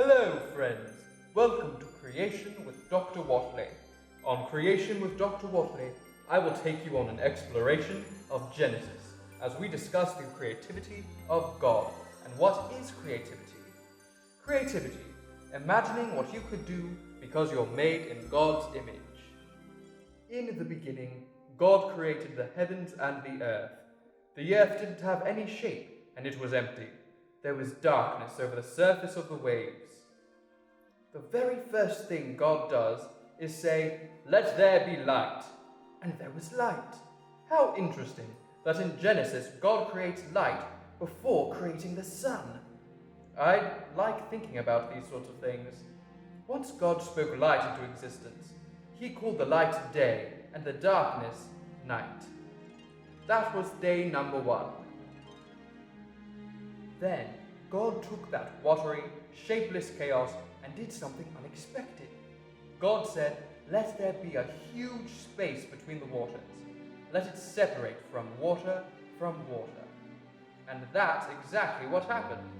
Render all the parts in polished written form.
Hello, friends. Welcome to Creation with Dr. Whatley. On Creation with Dr. Whatley, I will take you on an exploration of Genesis as we discuss the creativity of God. And what is creativity? Creativity, imagining what you could do because you're made in God's image. In the beginning, God created the heavens and the earth. The earth didn't have any shape, and it was empty. There was darkness over the surface of the waves. The very first thing God does is say, "Let there be light." And there was light. How interesting that in Genesis God creates light before creating the sun. I like thinking about these sorts of things. Once God spoke light into existence, He called the light day and the darkness night. That was day number 1. Then God took that watery, shapeless chaos and did something unexpected. God said, "Let there be a huge space between the waters. Let it separate from water. And that's exactly what happened.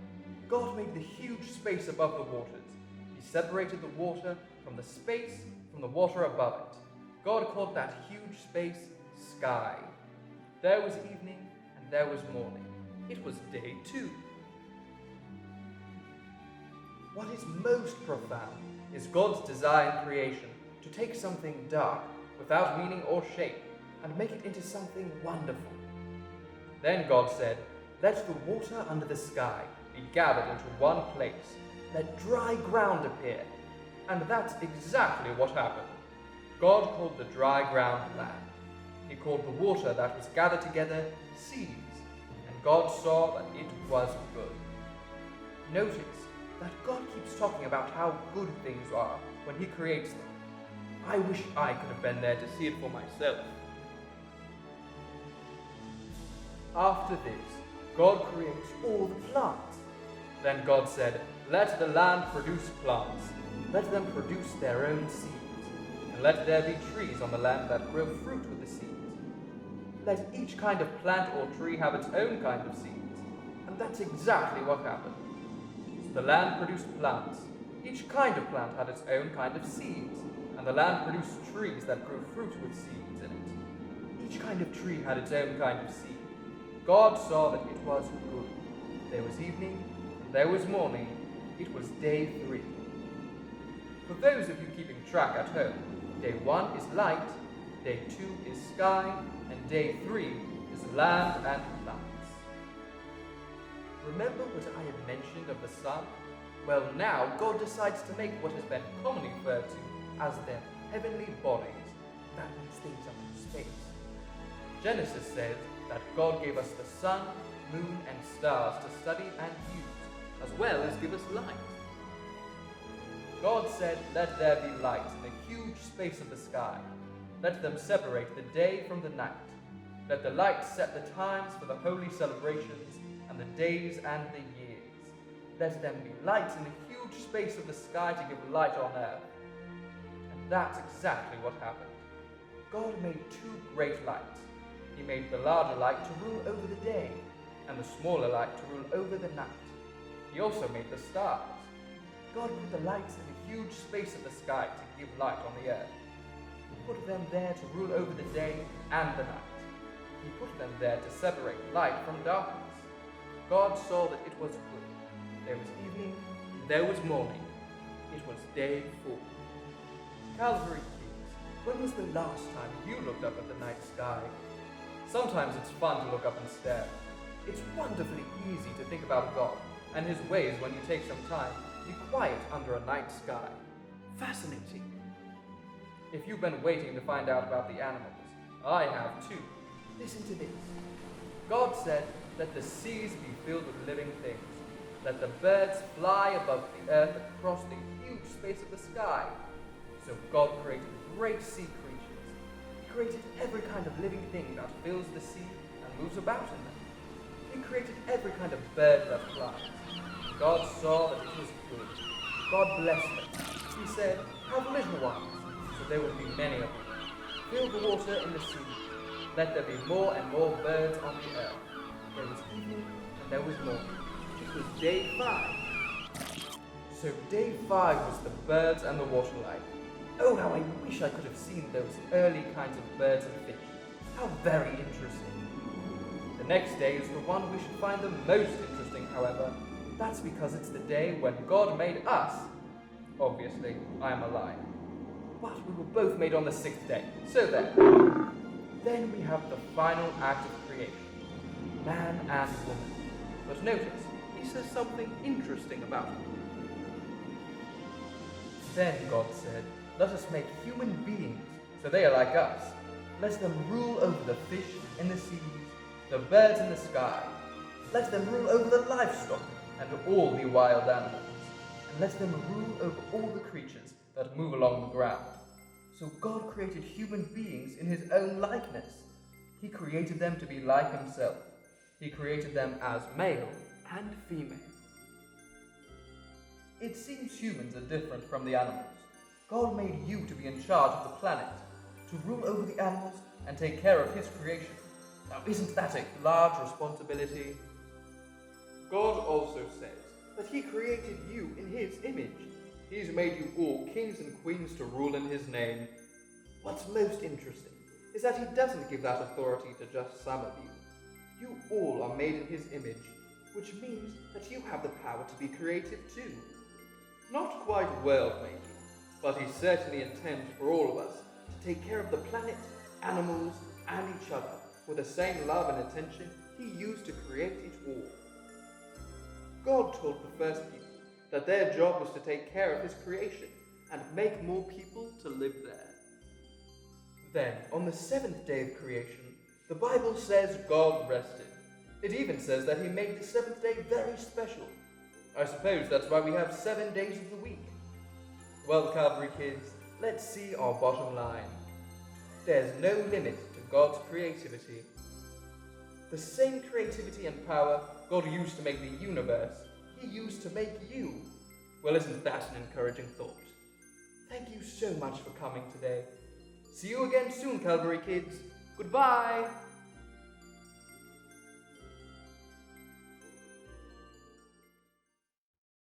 God made the huge space above the waters. He separated the water from the space from the water above it. God called that huge space sky. There was evening and there was morning. It was day 2. What is most profound is God's design creation to take something dark, without meaning or shape, and make it into something wonderful. Then God said, "Let the water under the sky be gathered into one place. Let dry ground appear." And that's exactly what happened. God called the dry ground land. He called the water that was gathered together seas, and God saw that it was good. Notice that God keeps talking about how good things are when He creates them. I wish I could have been there to see it for myself. After this, God creates all the plants. Then God said, "Let the land produce plants. Let them produce their own seeds. And let there be trees on the land that grow fruit with the seeds. Let each kind of plant or tree have its own kind of seeds." And that's exactly what happened. So the land produced plants. Each kind of plant had its own kind of seeds, and the land produced trees that grew fruit with seeds in it. Each kind of tree had its own kind of seed. God saw that it was good. There was evening, and there was morning. It was day 3. For those of you keeping track at home, day 1 is light, day 2 is sky, and day 3 is land and plants. Remember what I had mentioned of the sun? Well, now God decides to make what has been commonly referred to as their heavenly bodies. That means things up in space. Genesis says that God gave us the sun, moon, and stars to study and use, as well as give us light. God said, "Let there be light in the huge space of the sky. Let them separate the day from the night. Let the light set the times for the holy celebrations and the days and the years. Let them be light in the huge space of the sky to give light on earth." And that's exactly what happened. God made 2 great lights. He made the larger light to rule over the day, and the smaller light to rule over the night. He also made the stars. God put the lights in the huge space of the sky to give light on the earth. He put them there to rule over the day and the night. He put them there to separate light from darkness. God saw that it was good. There was evening, and there was morning. It was day 4. Calvary Keys, when was the last time you looked up at the night sky? Sometimes it's fun to look up and stare. It's wonderfully easy to think about God and His ways when you take some time to be quiet under a night sky. Fascinating. If you've been waiting to find out about the animals, I have too. Listen to this. God said, "Let the seas be filled with living things. Let the birds fly above the earth across the huge space of the sky." So God created great sea creatures. He created every kind of living thing that fills the sea and moves about in them. He created every kind of bird that flies. God saw that it was good. God blessed them. He said, "Have little ones, so there will be many of them. Fill the water in the sea. Let there be more and more birds on the earth." There was evening and there was morning. It was day 5. So day 5 was the birds and the water life. Oh, how I wish I could have seen those early kinds of birds and fish. How very interesting. The next day is the one we should find the most interesting, however. That's because it's the day when God made us. Obviously, I am a lie. But we were both made on the 6th day, so there. Then we have the final act of creation, man and woman. But notice, he says something interesting about it. Then God said, "Let us make human beings, so they are like us. Let them rule over the fish in the seas, the birds in the sky. Let them rule over the livestock and all the wild animals. And let them rule over all the creatures that move along the ground." So God created human beings in his own likeness. He created them to be like himself. He created them as male and female. It seems humans are different from the animals. God made you to be in charge of the planet, to rule over the animals and take care of his creation. Now, isn't that a large responsibility? God also says that he created you in his image. He's made you all kings and queens to rule in his name. What's most interesting is that he doesn't give that authority to just some of you. You all are made in his image, which means that you have the power to be creative too. Not quite world-making, but he certainly intends for all of us to take care of the planet, animals, and each other with the same love and attention he used to create it all. God told the first people that their job was to take care of his creation and make more people to live there. Then, on the 7th day of creation, the Bible says God rested. It even says that he made the 7th day very special. I suppose that's why we have 7 days of the week. Well, Calvary kids, let's see our bottom line. There's no limit to God's creativity. The same creativity and power God used to make the universe, he used to make you. Well, isn't that an encouraging thought? Thank you so much for coming today. See you again soon, Calvary kids. Goodbye.